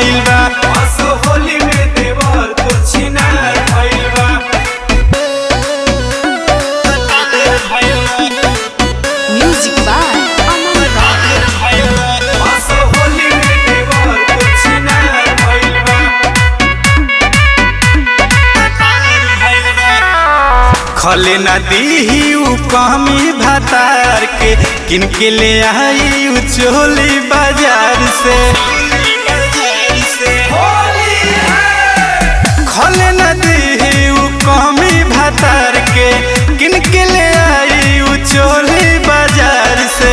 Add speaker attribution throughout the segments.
Speaker 1: भइल बा।
Speaker 2: असो होली में देवर तो छिनार भइल बा।
Speaker 3: Music by Aman Rock.
Speaker 2: असो होली में देवर तो छिनार भइल बा।
Speaker 1: खले न दीही उ कमी भातार के किनके ले आई उ चोली बाजार से। खले न दीही उ कमी भातार के किनके ले आई उ चोली बाजार से।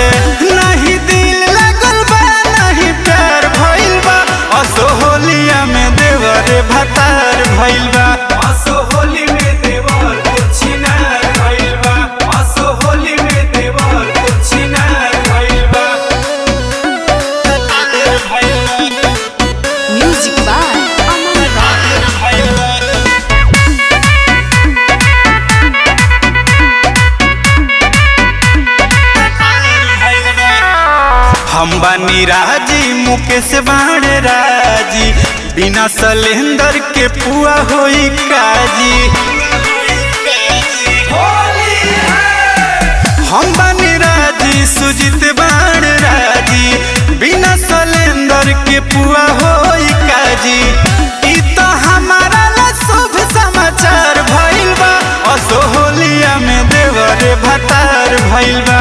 Speaker 1: नहीं दिल लगल बा नहीं प्यार भइल बा। असो होलिया में देवर भातार भइल बा।
Speaker 2: असो होली में देवर तो छिनार भइल बा। असो होली में देवर तो छिनार भइल बा।
Speaker 3: Music by Aman Rock.
Speaker 1: हम बानी राजी मुकेश बाणे राजी बिना सलेंदर के पुआ होई काजी। हम बानी राजी सुजीत बाण राजी बिना सलेंदर के पुआ होई काजी। ई तो हमारा ला शुभ समाचार भइल बा। असो होलिया में देवर भतार भइल बा।